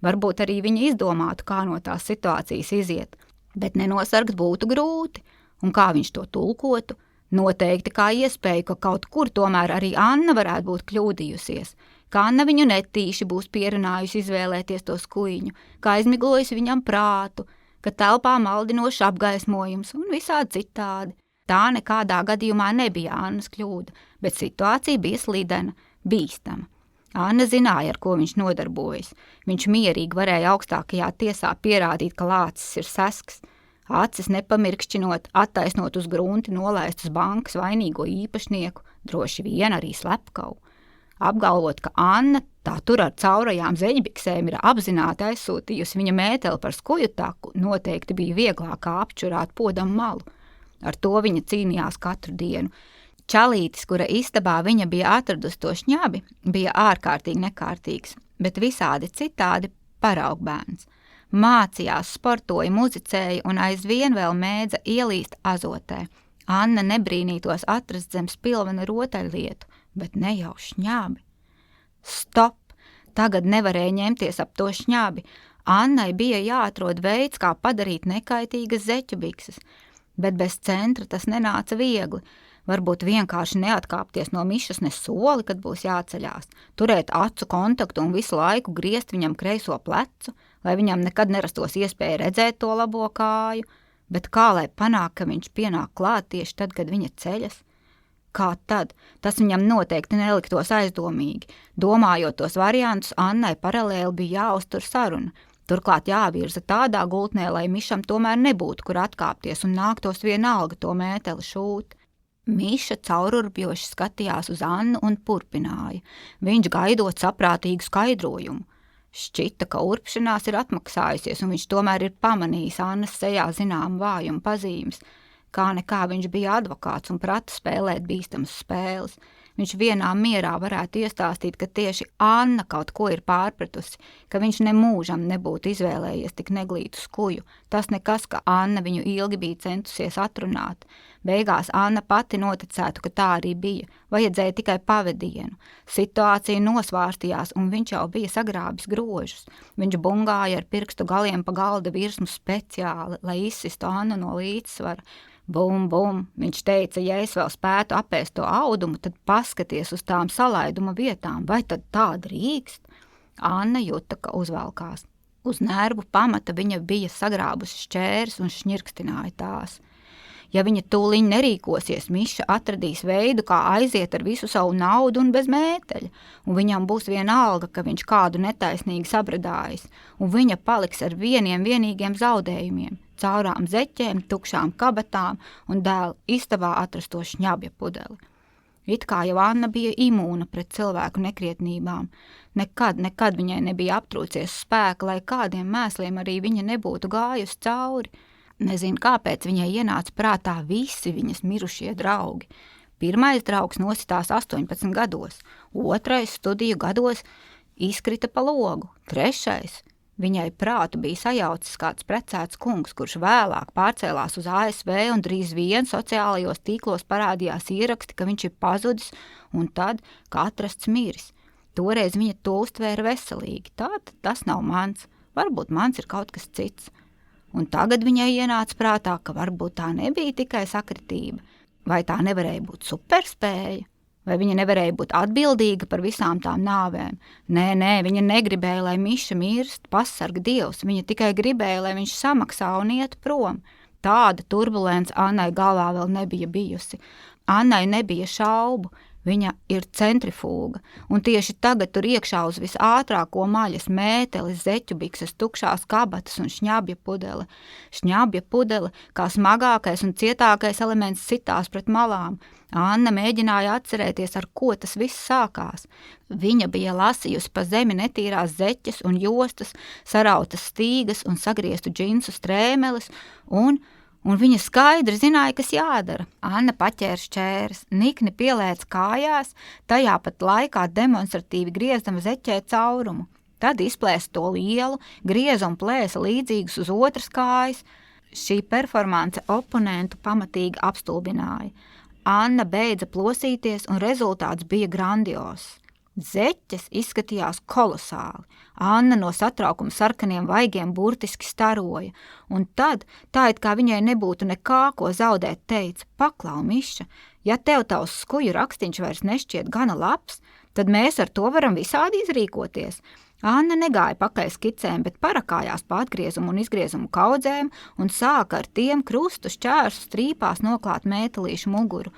varbūt arī viņa izdomātu, kā no tās situācijas iziet, bet nenosargt būtu grūti, un kā viņš to tulkotu, noteikti kā iespēju, ka kaut kur tomēr arī Anna varētu būt kļūdījusies, ka Anna viņu netīši būs pierunājusi izvēlēties to skuiņu, ka aizmiglojusi viņam prātu, ka telpā maldinošs apgaismojums un visādi citādi. Tā nekādā gadījumā nebija Annas kļūda, bet situācija bija slidena, bīstama. Anna zināja, ar ko viņš nodarbojas. Viņš mierīgi varēja augstākajā tiesā pierādīt, ka lācis ir sesks, acis nepamirkšķinot, attaisnot uz grunti nolaistus bankas vainīgo īpašnieku, droši vien arī slepkavu. Apgalvot, ka Anna, tā tur ar caurajām zeķbiksēm, ir apzināti aizsūtījusi viņa mēteli par skuju taku, noteikti bija vieglāk kā apčurāt podam malu. Ar to viņa cīnījās katru dienu. Čalītis, kura istabā viņa bija atradusi to šņabi, bija ārkārtīgi nekārtīgs, bet visādi citādi paraugbērns. Mācījās, sportoja, muzicēja un aizvien vēl mēdza ielīst azotē. Anna nebrīnītos atrast zem spilvena rotaļlietu, bet ne jau šņābi. Stop! Tagad nevarēja ņemties ap to šņābi. Annai bija jāatrod veids, kā padarīt nekaitīgas zeķubikses, bet bez centra tas nenāca viegli. Varbūt vienkārši neatkāpties no Mišas ne soli, kad būs jāceļās, turēt acu kontaktu un visu laiku griezt viņam kreiso plecu, lai viņam nekad nerastos iespēja redzēt to labo kāju, bet kā lai panāk, ka viņš pienāk klāt tieši tad, kad viņa ceļas? Kā tad? Tas viņam noteikti neliktos aizdomīgi. Domājot tos variantus, Annai paralēli bija jāuztur saruna. Turklāt jāvirza tādā gultnē, lai Mišam tomēr nebūtu, kur atkāpties un nāktos vienalga to mēteli šūt. Miša caururbjoši skatījās uz Annu un turpināja. Viņš gaidot saprātīgu skaidrojumu. Šķita, ka urpšanās ir atmaksājusies, un viņš tomēr ir pamanījis Annas sejā zināmu vājumu pazīmes. Kā nekā viņš bija advokāts un prata spēlēt bīstamas spēles. Viņš vienā mierā varētu iestāstīt, ka tieši Anna kaut ko ir pārpratusi, ka viņš nemūžam nebūtu izvēlējies tik neglītu skuju. Tas nekas, ka Anna viņu ilgi bija centusies atrunāt. Beigās Anna pati noticētu, ka tā arī bija. Vajadzēja tikai pavedienu. Situācija nosvārstījās, un viņš jau bija sagrābis grožus. Viņš bungāja ar pirkstu galiem pa galda virsmu speciāli, lai izsistu Annu no līdzsvara. Bum, bum, viņš teica, ja es vēl spētu apēst to audumu, tad paskaties uz tām salaiduma vietām, vai tad tā drīkst? Anna juta, ka uzvelkās. Uz nervu pamata viņa bija sagrābusi šķērs un šņirkstināja tās. Ja viņa tūliņ nerīkosies, Miša atradīs veidu, kā aiziet ar visu savu naudu un bez mēteļa, un viņam būs vienalga, ka viņš kādu netaisnīgi sabradājis, un viņa paliks ar vienīgiem zaudējumiem, caurām zeķēm, tukšām kabatām un dēla istabā atrasto šņabja pudeli. It kā jau Anna bija imūna pret cilvēku nekrietnībām. Nekad viņai nebija aptrūcies spēka, lai kādiem mēsliem arī viņa nebūtu gājusi cauri. Nezinu, kāpēc viņai ienāca prātā visi viņas mirušie draugi. Pirmais draugs nositās 18 gados, otrais studiju gados izkrita pa logu, trešais viņai prātu bija sajaucis kāds precēts kungs, kurš vēlāk pārcēlās uz ASV un drīz vien sociālajos tīklos parādījās ieraksti, ka viņš ir pazudis un tad, ka atrasts miris. Toreiz viņa to uztvēra veselīgi, tātad tas nav mans, varbūt mans ir kaut kas cits. Un tagad viņai ienāca prātā, ka varbūt tā nebija tikai sakritība, vai tā nevarēja būt superspēja, vai viņa nevarēja būt atbildīga par visām tām nāvēm. Nē, viņa negribēja, lai Miša mirst, pasarga Dievs, viņa tikai gribēja, lai viņš samaksā un iet prom. Tāda turbulence Annai galvā vēl nebija bijusi. Annai nebija šaubu, viņa ir centrifūga, un tieši tagad tur iekšā uz visātrāko maļas mētelis, zeķu bikses, tukšās kabatas un šņabja pudele. Šņabja pudele, kā smagākais un cietākais elements, sitās pret malām. Anna mēģināja atcerēties, ar ko tas viss sākās. Viņa bija lasījusi pa zemi netīrās zeķes un jostas, sarautas stīgas un sagrieztu džinsu strēmeles, un viņa skaidri zināja, kas jādara. Anna paķēra šķēres, nikni pielēca kājās, tajā pat laikā demonstratīvi griezdama zeķē caurumu. Tad izplēsa to lielu, grieza un plēsa līdzīgus uz otras kājas. Šī performance oponentu pamatīgi apstulbināja. Anna beidza plosīties, un rezultāts bija grandios. Zeķes izskatījās kolosāli. Anna no satraukuma sarkaniem vaigiem burtiski staroja, un tad, tā it kā viņai nebūtu nekā, ko zaudēt, teica: Paklau, Miša, ja tev tavs skuju rakstiņš vairs nešķiet gana labs, tad mēs ar to varam visādi izrīkoties. Anna negāja pakaļ skicēm, bet parakājās pa atgriezumu un izgriezumu kaudzēm un sāka ar tiem krustu šķērsu strīpās noklāt mētelīšu muguru.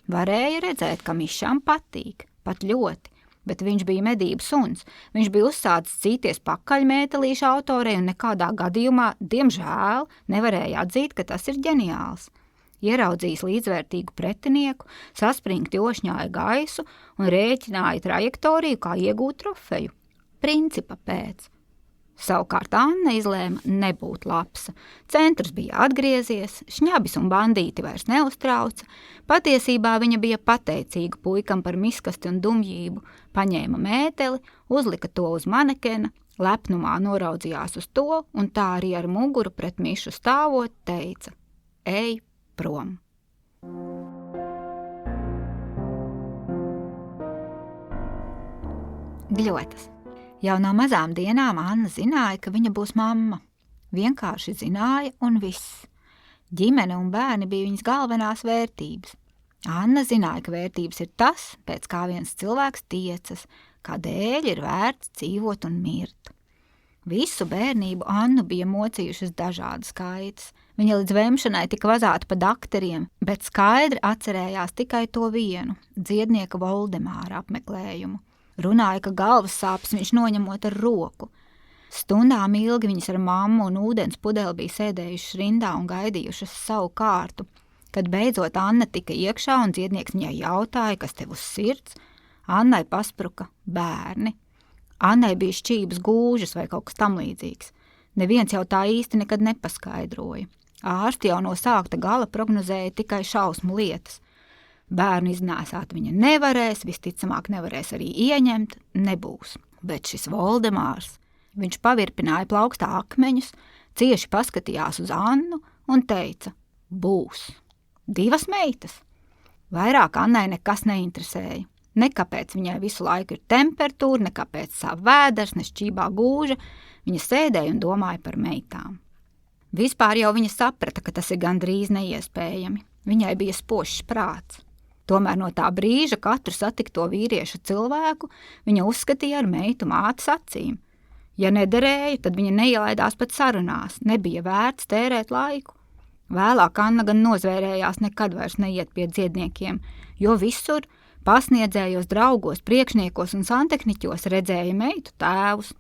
Varēja redzēt, ka Mišam patīk, pat ļoti. Bet viņš bija medību suns. Viņš bija uzsācis cīties pakaļ mētelīšu autorei un nekādā gadījumā, diemžēl, nevarēja atzīt, ka tas ir ģeniāls. Ieraudzījis līdzvērtīgu pretinieku, saspringti ošņāja gaisu un rēķināja trajektoriju, kā iegūt trofeju. Principa pēc. Savukārt Anna izlēma nebūt lapsa. Centrs bija atgriezies, šņabis un bandīti vairs neuztrauca. Patiesībā viņa bija pateicīga puikam par miskasti un dumjību. Paņēma mēteli, uzlika to uz manekena, lepnumā noraudzījās uz to un tā arī ar muguru pret Mišu stāvot teica: Ej prom! Gļotas. Jau no mazām dienām Anna zināja, ka viņa būs mamma. Vienkārši zināja un viss. Ģimene un bērni bija viņas galvenās vērtības. Anna zināja, ka vērtības ir tas, pēc kā viens cilvēks tiecas, kādēļ ir vērts dzīvot un mirt. Visu bērnību Annu bija mocījušas dažādas kaitas. Viņa līdz vemšanai tika vazāta pa dakteriem, bet skaidri atcerējās tikai to vienu – dziednieka Voldemāra apmeklējumu. Runāja, ka galvas sāpes viņš noņemot ar roku. Stundām ilgi viņas ar mammu un ūdens pudeli bija sēdējušas rindā un gaidījušas savu kārtu. Kad beidzot Anna tika iekšā un dziednieks viņai jautāja, kas tev uz sirds, Annai paspruka bērni. Annai bija šķības gūžas vai kaut kas tamlīdzīgs. Neviens jau tā īsti nekad nepaskaidroja. Ārsti jau no sākta gala prognozēja tikai šausmu lietas. Bērnu iznēsāt viņa nevarēs, visticamāk nevarēs arī ieņemt, nebūs. Bet šis Voldemārs, viņš pavirpināja plaukstā akmeņus, cieši paskatījās uz Annu un teica, būs. 2 meitas. Vairāk Annai nekas neinteresēja. Nekāpēc viņai visu laiku ir temperatūra, nekāpēc savu vēders, ne šķībā gūža. Viņa sēdēja un domāja par meitām. Vispār jau viņa saprata, ka tas ir gandrīz neiespējami. Viņai bija spožs prāts. Tomēr no tā brīža katru satikto vīriešu cilvēku viņa uzskatīja ar meitu mātes acīm. Ja nederēja, tad viņa neielaidās pat sarunās, nebija vērts tērēt laiku. Vēlāk Anna gan nozvērējās nekad vairs neiet pie dziedniekiem, jo visur, pasniedzējos, draugos, priekšniekos un santehniķos redzēja meitu tēvus.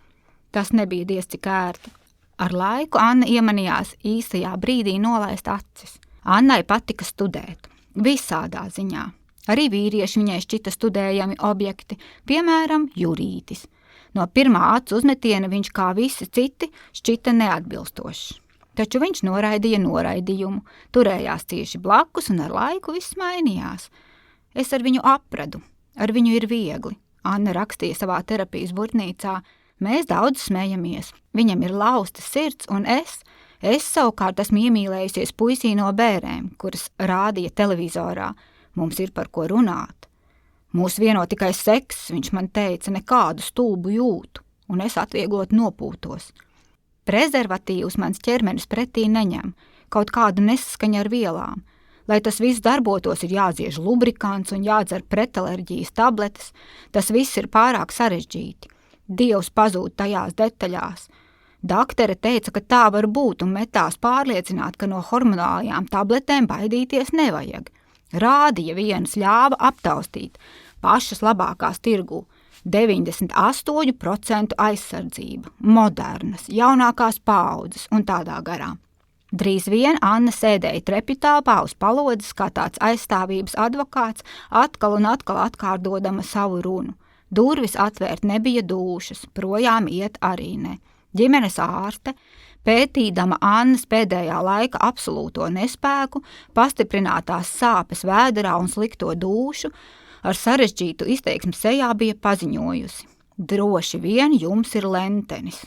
Tas nebija diez cik ērti. Ar laiku Anna iemanījās īstajā brīdī nolaist acis. Annai patika studēt, visādā ziņā. Arī vīrieši viņai šķita studējami objekti, piemēram, Jurītis. No pirmā acu uzmetiena viņš, kā visi citi, šķita neatbilstošs. Taču viņš noraidīja noraidījumu, turējās cieši blakus un ar laiku viss mainījās. Es ar viņu apradu, ar viņu ir viegli. Anna rakstīja savā terapijas burtnīcā, mēs daudz smejamies, viņam ir lausta sirds un es savukārt esmu iemīlējusies puisī no bērēm, kuras rādīja televizorā. Mums ir par ko runāt. Mūs vieno tikai sekss, viņš man teica, nekādu stulbu jūtu, un es atvieglot nopūtos. Prezervatīvus mans ķermenis pretī neņem, kaut kādu nesaskaņa ar vielām. Lai tas viss darbotos, ir jādziež lubrikants un jādzer pretalerģijas tabletes, tas viss ir pārāk sarežģīti. Dievs pazūd tajās detaļās. Daktere teica, ka tā var būt un metās pārliecināt, ka no hormonālajām tabletēm baidīties nevajag. Rādīja vienas ļāva aptaustīt, pašas labākās tirgū, 98% aizsardzība, modernas, jaunākās paaudzes un tādā garā. Drīz vien Anna sēdēja trepjutālpā uz palodzes kā tāds aizstāvības advokāts, atkal un atkal atkārtodama savu runu. Durvis atvērt nebija dūšas, projām iet arī ne. Ģimenes ārste, pētīdama Annas pēdējā laika absolūto nespēku, pastiprinātās sāpes vēderā un slikto dūšu, ar sarežģītu izteiksmi sejā bija paziņojusi. Droši vien jums ir lentenis.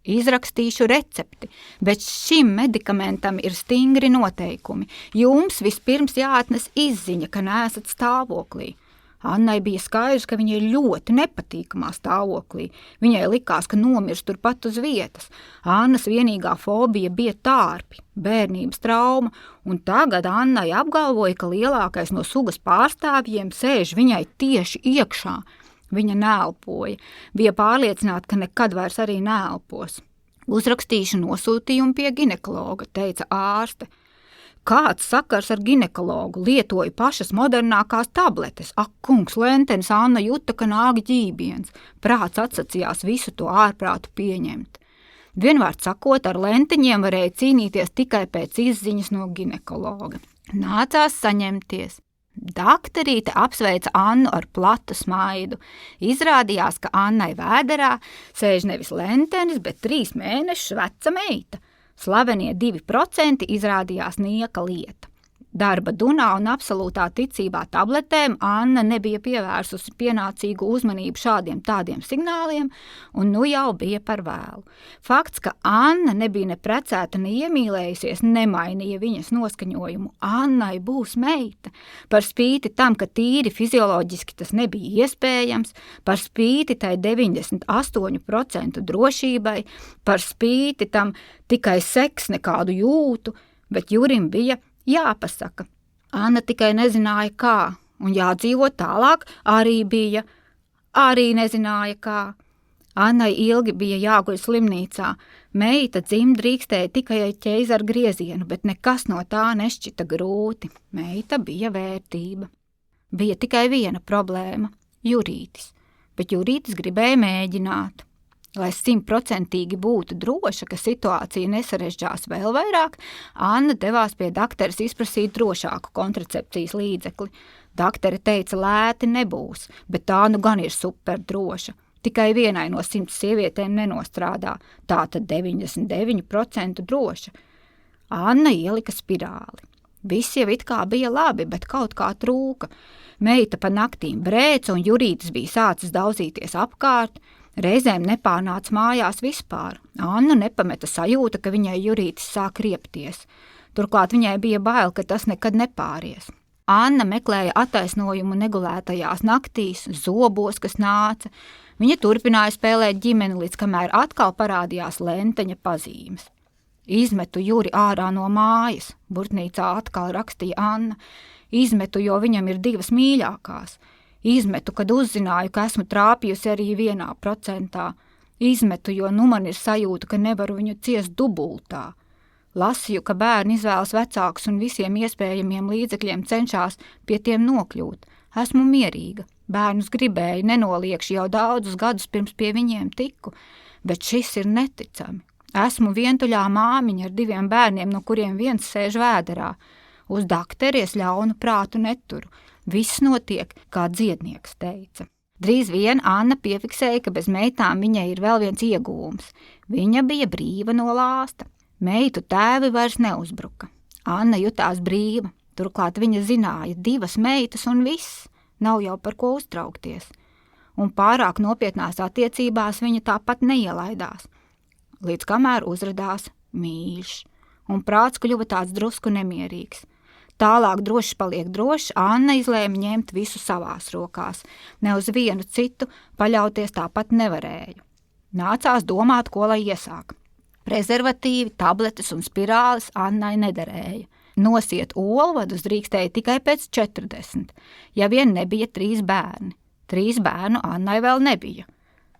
Izrakstīšu recepti, bet šim medikamentam ir stingri noteikumi. Jums vispirms jāatnes izziņa, ka neesat stāvoklī. Annai bija skaidrs, ka viņa ir ļoti nepatīkamā stāvoklī. Viņai likās, ka nomirs turpat uz vietas. Annas vienīgā fobija bija tārpi, bērnības trauma, un tagad Annai apgalvoja, ka lielākais no sugas pārstāvjiem sēž viņai tieši iekšā. Viņa neelpoja, bija pārliecināta, ka nekad vairs arī neelpos. Uzrakstīšu nosūtījumu pie ginekologa, teica ārste. Kāds sakars ar ginekologu, lietoja pašas modernākās tabletes. Ak, kungs, lentenis, Anna juta, ka nāk ģībiens. Prāts atsacījās visu to ārprātu pieņemt. Vienvārds sakot, ar lentiņiem varēja cīnīties tikai pēc izziņas no ginekologa. Nācās saņemties. Dakterīte apsveica Annu ar platu smaidu. Izrādījās, ka Annai vēderā sēž nevis lentenis, bet 3 mēnešus veca meita. Slavenie 2% izrādījās nieka lieta. Darba dunā un absolūtā ticībā tabletēm Anna nebija pievērsusi pienācīgu uzmanību šādiem tādiem signāliem, un nu jau bija par vēlu. Fakts, ka Anna nebija ne precēta, ne iemīlējusies, nemainīja viņas noskaņojumu. Annai būs meita. Par spīti tam, ka tīri fizioloģiski tas nebija iespējams, par spīti tai 98% drošībai, par spīti tam tikai seks nekādu jūtu, bet Jurim bija jāpasaka. Anna tikai nezināja kā, un jādzīvo tālāk arī nezināja kā. Annai ilgi bija jāguļ slimnīcā. Meita dzimt drīkstēja tikai ar ķeizaru griezienu, bet nekas no tā nešķita grūti. Meita bija vērtība. Bija tikai viena problēma – Jurītis, bet Jurītis gribēja mēģināt. Lai 100% būtu droša, ka situācija nesarežģās vēl vairāk, Anna devās pie dakteres izprasīt drošāku kontracepcijas līdzekli. Daktere teica, lēti nebūs, bet tā nu gan ir super droša. Tikai vienai no 100 sievietēm nenostrādā, tā tad 99% droša. Anna ielika spirāli. Viss jau it kā bija labi, bet kaut kā trūka. Meita pa naktīm brēca un Jurītis bija sācis daudzīties apkārt. Reizēm nepārnāca mājās vispār. Annu nepameta sajūta, ka viņai Jurītis sāk riepties. Turklāt viņai bija bail, ka tas nekad nepāries. Anna meklēja attaisnojumu negulētajās naktīs, zobos, kas nāca. Viņa turpināja spēlēt ģimeni, līdz kamēr atkal parādījās lenteņa pazīmes. Izmetu Juri ārā no mājas, burtnīcā atkal rakstīja Anna. Izmetu, jo viņam ir 2 mīļākās. Izmetu, kad uzzināju, ka esmu trāpījusi arī 1%. Izmetu, jo nu man ir sajūta, ka nevaru viņu ciest dubultā. Lasīju, ka bērni izvēlas vecākus un visiem iespējamiem līdzekļiem cenšas pie tiem nokļūt. Esmu mierīga. Bērnus gribēju, nenoliekšu jau daudzus gadus pirms pie viņiem tiku, bet šis ir neticami. Esmu vientuļā māmiņa ar 2 bērniem, no kuriem viens sēž vēderā. Uz dakteries ļaunu prātu neturu. Viss notiek, kā dziednieks teica. Drīz vien Anna piefiksēja, ka bez meitām viņai ir vēl viens iegūms. Viņa bija brīva no lāsta. Meitu tēvi vairs neuzbruka. Anna jutās brīva, turklāt viņa zināja 2 meitas un viss, nav jau par ko uztraukties. Un pārāk nopietnās attiecībās viņa tāpat neielaidās. Līdz kamēr uzradās mīļš, un prāts kļuva tāds drusku nemierīgs. Tālāk droši paliek droši, Anna izlēma ņemt visu savās rokās. Ne uz vienu citu paļauties tāpat nevarēju. Nācās domāt, ko lai iesāk. Prezervatīvi, tabletes un spirāles Annai nederēja. Nosiet olvadus drīkstēja tikai pēc 40, ja vien nebija 3 bērni. 3 bērnu Annai vēl nebija.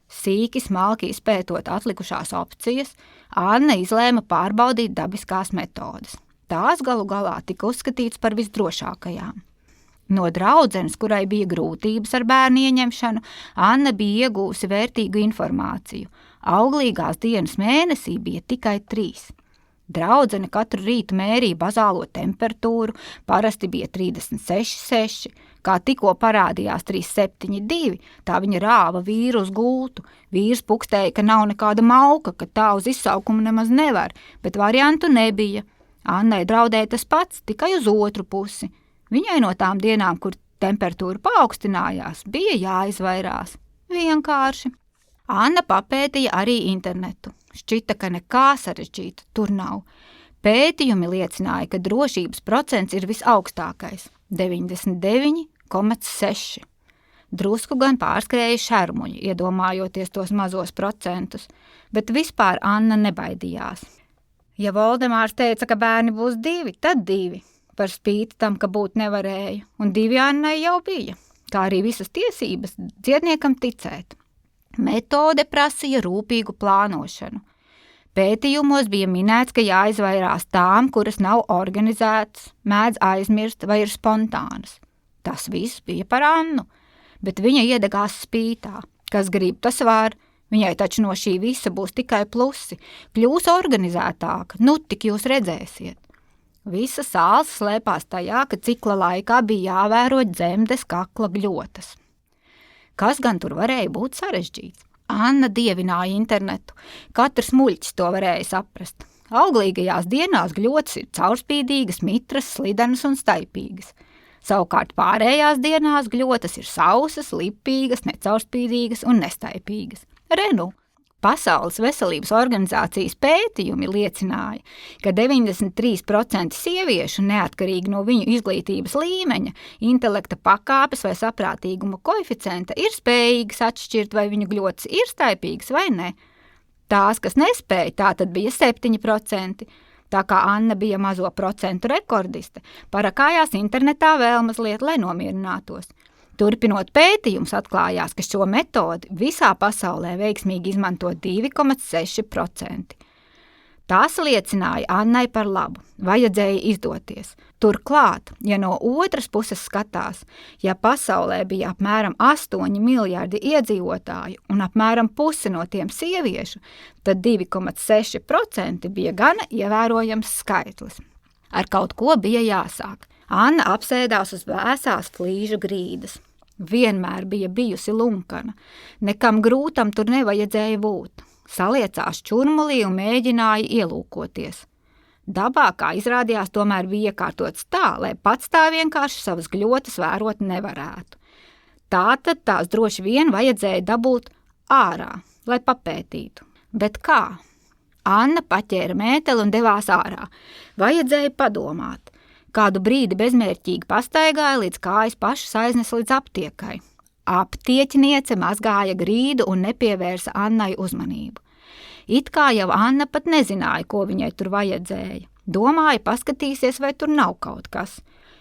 Sīki smalki izpētot atlikušās opcijas, Anna izlēma pārbaudīt dabiskās metodes. Tās galu galā tika uzskatīts par visdrošākajām. No draudzenes, kurai bija grūtības ar bērnu ieņemšanu, Anna bija iegūsi vērtīgu informāciju. Auglīgās dienas mēnesī bija tikai 3. Draudzene katru rītu mērīja bazālo temperatūru, parasti bija 36,6, kā tikko parādījās 3,72, tā viņa rāva vīru uz gultu. Vīrs pukstēja, ka nav nekāda mauka, ka tā uz izsaukumu nemaz nevar, bet variantu nebija. Annai draudēja tas pats, tikai uz otru pusi. Viņai no tām dienām, kur temperatūra paaugstinājās, bija jāizvairās. Vienkārši. Anna papētīja arī internetu. Šķita, ka nekā sarežģīta tur nav. Pētījumi liecināja, ka drošības procents ir visaugstākais – 99,6. Drusku gan pārskrēja šermuļi, iedomājoties tos mazos procentus, bet vispār Anna nebaidījās. Ja Voldemārs teica, ka bērni būs 2, tad 2, par spīti tam, ka būt nevarēja, un 2 Annai jau bija, kā arī visas tiesības dziedniekam ticēt. Metode prasīja rūpīgu plānošanu. Pētījumos bija minēts, ka jāizvairās tām, kuras nav organizētas, mēdz aizmirst vai ir spontānas. Tas viss bija par Annu, bet viņa iedegās spītā. Kas grib, tas var. Viņai taču no šī visa būs tikai plusi. Kļūs organizētāka, nu tik jūs redzēsiet. Visa sāls slēpās tajā, ka cikla laikā bija jāvēro dzemdes kakla gļotas. Kas gan tur varēja būt sarežģīts? Anna dievināja internetu. Katrs muļķis to varēja saprast. Auglīgajās dienās gļotas ir caurspīdīgas, mitras, slidenas un staipīgas. Savukārt pārējās dienās gļotas ir sausas, lipīgas, necaurspīdīgas un nestaipīgas. Renu. Pasaules veselības organizācijas pētījumi liecināja, ka 93% sieviešu neatkarīgi no viņu izglītības līmeņa, intelekta pakāpes vai saprātīguma koeficienta ir spējīgas atšķirt, vai viņu gļotas ir staipīgas vai ne. Tās, kas nespēja, tā tad bija 7%. Tā kā Anna bija mazo procentu rekordiste, parakājās internetā vēl mazliet, lai nomierinātos. Turpinot pētījums, atklājās, ka šo metodi visā pasaulē veiksmīgi izmanto 2,6%. Tas liecināja Annai par labu, vajadzēja izdoties. Turklāt, ja no otras puses skatās, ja pasaulē bija apmēram 8 miljardi iedzīvotāju un apmēram pusi no tiem sieviešu, tad 2,6% bija gana ievērojams skaitlis. Ar kaut ko bija jāsāk. Anna apsēdās uz vēsās flīžu grīdas. Vienmēr bija bijusi lunkana, nekam grūtam tur nevajadzēja būt. Saliecās čurmulī un mēģināja ielūkoties. Dabā, kā izrādījās, tomēr bija iekārtots tā, lai pats tā vienkārši savas gļotas vērot nevarētu. Tātad tās droši vien vajadzēja dabūt ārā, lai papētītu. Bet kā? Anna paķēra mēteli un devās ārā. Vajadzēja padomāt. Kādu brīdi bezmērķīgi pastaigāja, līdz kājas pašas aiznes līdz aptiekai. Aptieķniece mazgāja grīdu un nepievērsa Annai uzmanību. It kā jau Anna pat nezināja, ko viņai tur vajadzēja. Domāja, paskatīsies, vai tur nav kaut kas,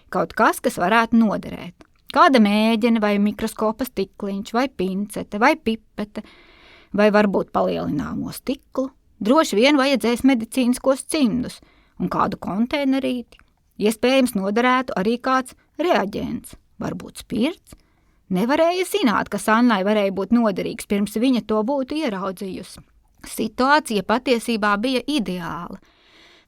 kas varētu noderēt. Kāda mēģene vai mikroskopa stikliņš vai pincete vai pipete vai varbūt palielināmo stiklu. Droši vien vajadzēs medicīniskos cimdus un kādu konteinerīti. Iespējams noderētu arī kāds reaģents, varbūt spirts. Nevarēja zināt, kas Annai varēja būt noderīgs, pirms viņa to būtu ieraudzījusi. Situācija patiesībā bija ideāla.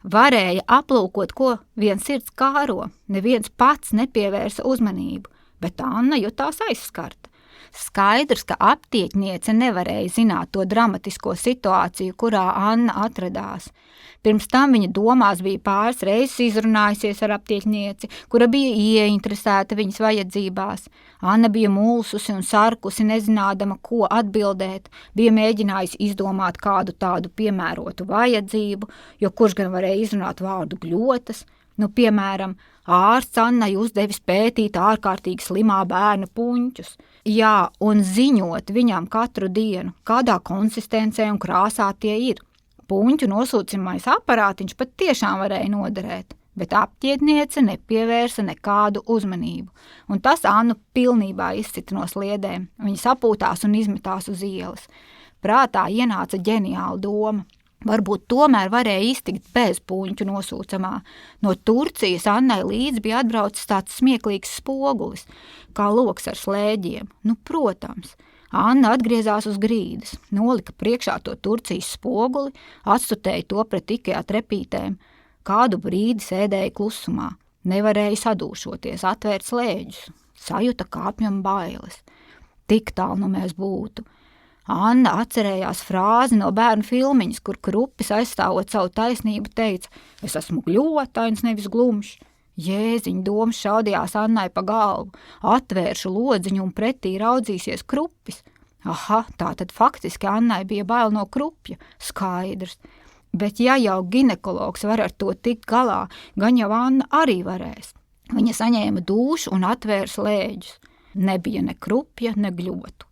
Varēja aplūkot, ko viens sirds kāro, neviens pats nepievērsa uzmanību, bet Anna jutās aizskarta. Skaidrs, ka aptieķniece nevarēja zināt to dramatisko situāciju, kurā Anna atradās. Pirms tam viņa domās bija pāris reizes izrunājusies ar aptieķnieci, kura bija ieinteresēta viņas vajadzībās. Anna bija mulsusi un sarkusi, nezinādama, ko atbildēt, bija mēģinājusi izdomāt kādu tādu piemērotu vajadzību, jo kurš gan varēja izrunāt vārdu gļotas. Piemēram, ārsts Annai uzdevis pētīt ārkārtīgi slimā bērna puņķus. Jā, un ziņot viņam katru dienu, kādā konsistencē un krāsā tie ir. Puņķu nosūcamais aparātiņš pat tiešām varēja noderēt, bet aptieķniece nepievērsa nekādu uzmanību, un tas Annu pilnībā izcita no sliedēm. Viņa sapūtās un izmetās uz ielas. Prātā ienāca ģeniāla doma. Varbūt tomēr varēja iztikt bez puņķu nosūcamā. No Turcijas Annai līdz bija atbraucis tāds smieklīgs spogulis, kā loks ar slēģiem. Protams, Anna atgriezās uz grīdas, nolika priekšā to Turcijas spoguli, atstutēja to pret Ikea trepītēm. Kādu brīdi sēdēja klusumā, nevarēja sadūšoties, atvērt slēģus, sajuta kāpjam bailes. Tik tālu mēs būtu. Anna atcerējās frāzi no bērnu filmiņas, kur Krupis aizstāvot savu taisnību teica: es esmu gļotains, nevis glumšs. Jēziņa domas šaudījās Annai pa galvu, atvēršu lodziņu un pretī raudzīsies Krupis. Aha, tātad faktiski Annai bija bail no krupja, skaidrs. Bet ja jau ginekologs var ar to tikt galā, gan jau Anna arī varēs. Viņa saņēma dūšu un atvēra slēģus. Nebija ne krupja, ne gļotu.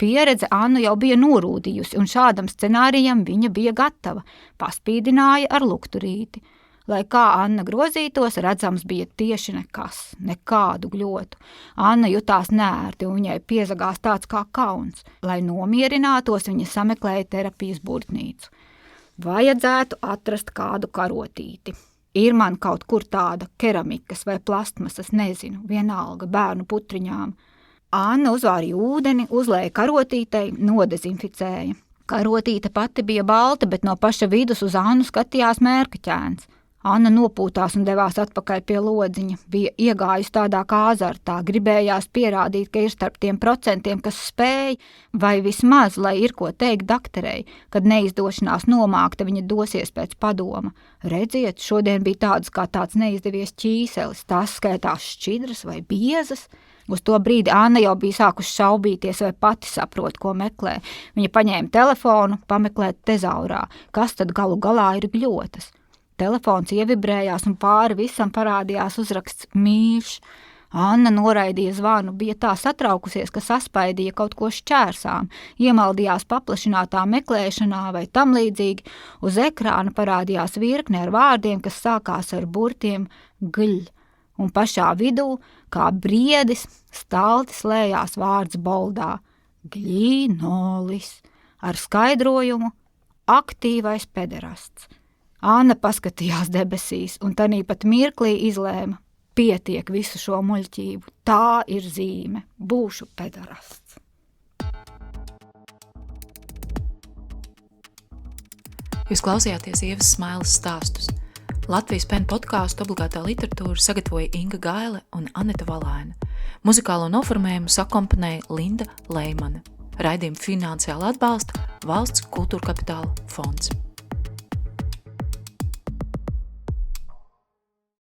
Pieredze Annu jau bija norūdījusi, un šādam scenārijam viņa bija gatava, paspīdināja ar lukturīti. Lai kā Anna grozītos, redzams bija tieši nekas, nekādu gļotu. Anna jutās nērti, un viņai piezagās tāds kā kauns. Lai nomierinātos, viņa sameklēja terapijas burtnīcu. Vajadzētu atrast kādu karotīti. Ir man kaut kur tāda keramikas vai plastmasas, nezinu, vienalga bērnu putriņām. Anna uzvārīja ūdeni, uzlēja karotītei, nodezinficēja. Karotīte pati bija balta, bet no paša vidus uz Annu skatījās mērkaķēns. Anna nopūtās un devās atpakaļ pie lodziņa. Bija iegājusi tādā kā azartā, gribējās pierādīt, ka ir starp tiem procentiem, kas spēj, vai vismaz, lai ir ko teikt dakterei, kad neizdošanās nomākta viņa dosies pēc padoma. Redziet, šodien bija tāds neizdevies ķīselis, tās skaitās šķidras vai biezas. Uz to brīdi Anna jau bija sākusi šaubīties, vai pati saprot, ko meklē. Viņa paņēma telefonu, pameklēt tezaurā, kas tad galu galā ir gļotas. Telefons ievibrējās un pāri visam parādījās uzraksts mīļš. Anna noraidīja zvanu, bija tā satraukusies, ka saspaidīja kaut ko šķērsām, iemaldījās paplašinātā meklēšanā vai tam līdzīgi. Uz ekrāna parādījās virkne ar vārdiem, kas sākās ar burtiem gļ, un pašā vidū, kā briedis, stalti slējās vārds boldā gļinolis ar skaidrojumu aktīvais pederasts. Anna paskatījās debesīs un tanī pat mirklī izlēma: pietiek visu šo muļķību, tā ir zīme, būšu pedarasts. Jūs klausījāties Ievas Smailes stāstus. Latvijas Pen podkāstu obligātā literatūra sagatavoja Inga Gaile un Aneta Valēna. Muzikālo noformējumu sakomponēja Linda Leimane. Raidījumu finansiāli atbalsta Valsts kultūra kapitāla fonds.